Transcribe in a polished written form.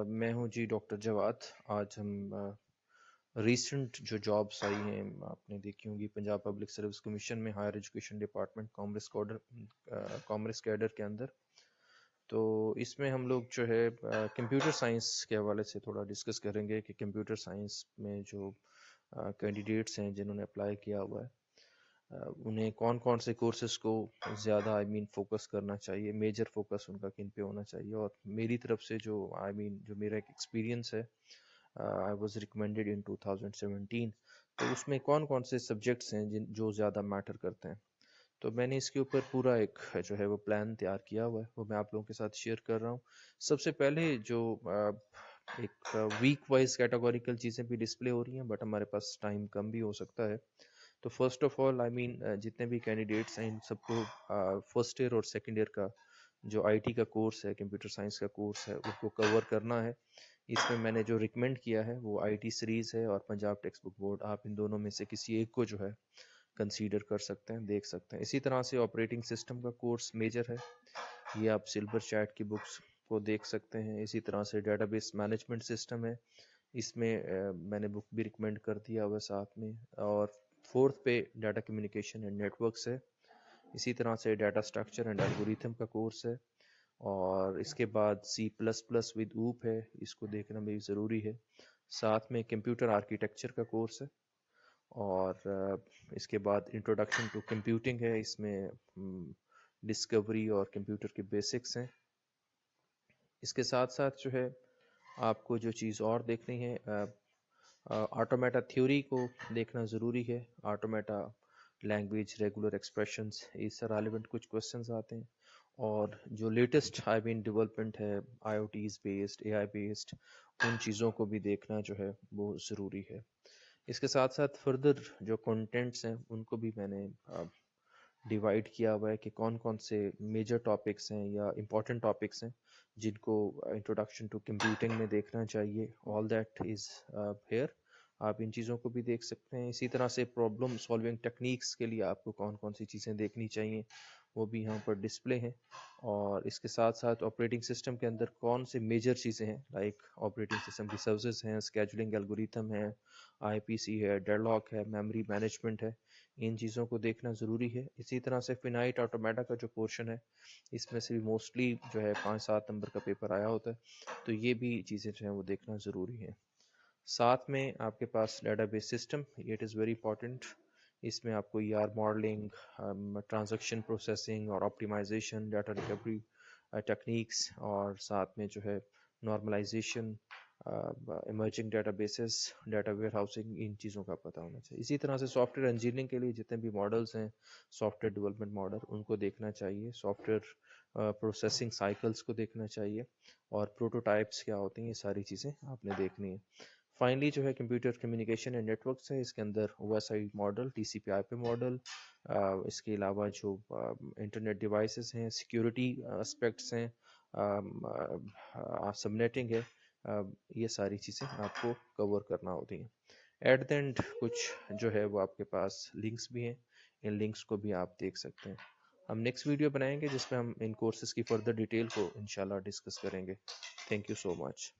میں ہوں جی ڈاکٹر جواد. آج ہم ریسنٹ جو جابس آئی ہیں آپ نے دیکھی ہوں گی پنجاب پبلک سروس کمیشن میں higher education department commerce cadre کے اندر. تو اس میں ہم لوگ جو ہے کمپیوٹر سائنس کے حوالے سے تھوڑا ڈسکس کریں گے کہ کمپیوٹر سائنس میں جو کینڈیڈیٹس ہیں جنہوں نے اپلائی کیا ہوا ہے انہیں کون کون سے کورسز کو زیادہ فوکس کرنا چاہیے, میجر فوکس ان کا کن پہ ہونا چاہیے. اور میری طرف سے جو جو میرا ایک ایکسپیرینس ہے, آئی واز ریکمینڈیڈ ان 2017, تو اس میں کون کون سے سبجیکٹس ہیں جو زیادہ میٹر کرتے ہیں. تو میں نے اس کے اوپر پورا ایک جو ہے وہ پلان تیار کیا ہوا ہے, وہ میں آپ لوگوں کے ساتھ شیئر کر رہا ہوں. سب سے پہلے جو ایک ویک وائز کیٹاگوریکل چیزیں بھی ڈسپلے ہو رہی ہیں, بٹ ہمارے پاس ٹائم کم بھی ہو سکتا ہے. تو فرسٹ آف آل جتنے بھی کینڈیڈیٹس ہیں ان سب کو فرسٹ ایئر اور سیکنڈ ایئر کا جو آئی ٹی کا کورس ہے, کمپیوٹر سائنس کا کورس ہے, ان کو کور کرنا ہے. اس میں نے جو ریکمینڈ کیا ہے وہ آئی ٹی سیریز ہے اور پنجاب ٹیکسٹ بک بورڈ. آپ ان دونوں میں سے کسی ایک کو جو ہے کنسیڈر کر سکتے ہیں, دیکھ سکتے ہیں. اسی طرح سے آپریٹنگ سسٹم کا کورس میجر ہے, یہ آپ سلور چیٹ کی بکس کو دیکھ سکتے ہیں. اسی طرح سے ڈیٹا بیس مینجمنٹ سسٹم ہے, اس میں نے بک بھی ریکمینڈ کر دیا ہوا ساتھ میں. اور فورتھ پہ ڈیٹا کمیونیکیشن اینڈ نیٹورکس ہے. اسی طرح سے ڈیٹا اسٹرکچر اینڈ الگوریتھم کا کورس ہے. اور اس کے بعد C++ ود اوپ ہے, اس کو دیکھنا بھی ضروری ہے. ساتھ میں کمپیوٹر آرکیٹیکچر کا کورس ہے. اور اس کے بعد انٹروڈکشن ٹو کمپیوٹنگ ہے, اس میں ڈسکوری اور کمپیوٹر کے بیسکس ہیں. اس کے ساتھ ساتھ جو ہے آپ کو جو چیز اور دیکھنی ہے, آٹومیٹا تھیوری کو دیکھنا ضروری ہے. آٹومیٹا لینگویج, ریگولر ایکسپریشنز, اس سے ریلیونٹ کچھ کوشچنز آتے ہیں. اور جو لیٹسٹ ڈیولپمنٹ ہے I O Ts based, A I based, ان چیزوں کو بھی دیکھنا جو ہے وہ ضروری ہے. اس کے ساتھ ساتھ فردر جو کنٹینٹس ہیں ان کو بھی میں نے ڈیوائڈ کیا ہوا ہے کہ کون کون سے میجر ٹاپکس ہیں یا امپورٹنٹ ٹاپکس ہیں جن کو انٹروڈکشن ٹو کمپیوٹنگ میں دیکھنا چاہیے. آل دیٹ از ہیئر, آپ ان چیزوں کو بھی دیکھ سکتے ہیں. اسی طرح سے پرابلم سالونگ ٹیکنیکس کے لیے آپ کو کون کون سی چیزیں دیکھنی چاہیے وہ بھی یہاں پر ڈسپلے ہیں. اور اس کے ساتھ ساتھ آپریٹنگ سسٹم کے اندر کون سے میجر چیزیں ہیں, لائک آپریٹنگ سسٹم کی سروسز ہیں, اسکیجولنگ الگوریتھم ہے, آئی پی سی ہے, ڈیڈ لاک ہے, میموری مینجمنٹ ہے, ان چیزوں کو دیکھنا ضروری ہے. اسی طرح سے فینائٹ آٹومیٹا کا جو پورشن ہے اس میں سے بھی موسٹلی جو ہے 5-7 نمبر کا پیپر آیا ہوتا ہے, تو یہ بھی چیزیں جو ہیں وہ دیکھنا ضروری ہے. ساتھ میں آپ کے پاس database system, it is very important. اس میں آپ کو ماڈلنگ, ٹرانزیکشن پروسیسنگ اور آپٹیمائزیشن, ڈیٹا ریکوری ٹیکنیکس, اور ساتھ میں جو ہے normalisation, emerging databases, data warehousing, ان چیزوں کا پتہ ہونا چاہیے. اسی طرح سے سافٹ ویئر انجینئرنگ کے لیے جتنے بھی ماڈلز ہیں, سافٹ ویئر ڈیولپمنٹ ماڈل, ان کو دیکھنا چاہیے. سافٹ ویئر پروسیسنگ سائیکلز کو دیکھنا چاہیے, اور پروٹوٹائپس کیا ہوتے ہیں, یہ ساری چیزیں آپ نے دیکھنی ہیں. فائنلی جو ہے کمپیوٹر کمیونیکیشن اینڈ نیٹورکس ہے, اس کے اندر O S I model, T C P I P model, اس کے علاوہ جو انٹرنیٹ ڈیوائسز ہیں, سیکیورٹی اسپیکٹس ہیں, سب نیٹنگ ہے, یہ ساری چیزیں آپ کو کور کرنا ہوتی ہیں. ایٹ دا اینڈ کچھ جو ہے وہ آپ کے پاس لنکس بھی ہیں, ان لنکس کو بھی آپ دیکھ سکتے ہیں. ہم نیکسٹ ویڈیو بنائیں گے جس میں ہم ان کورسز کی فردر ڈیٹیل کو انشاءاللہ ڈسکس کریں گے. Thank you so much.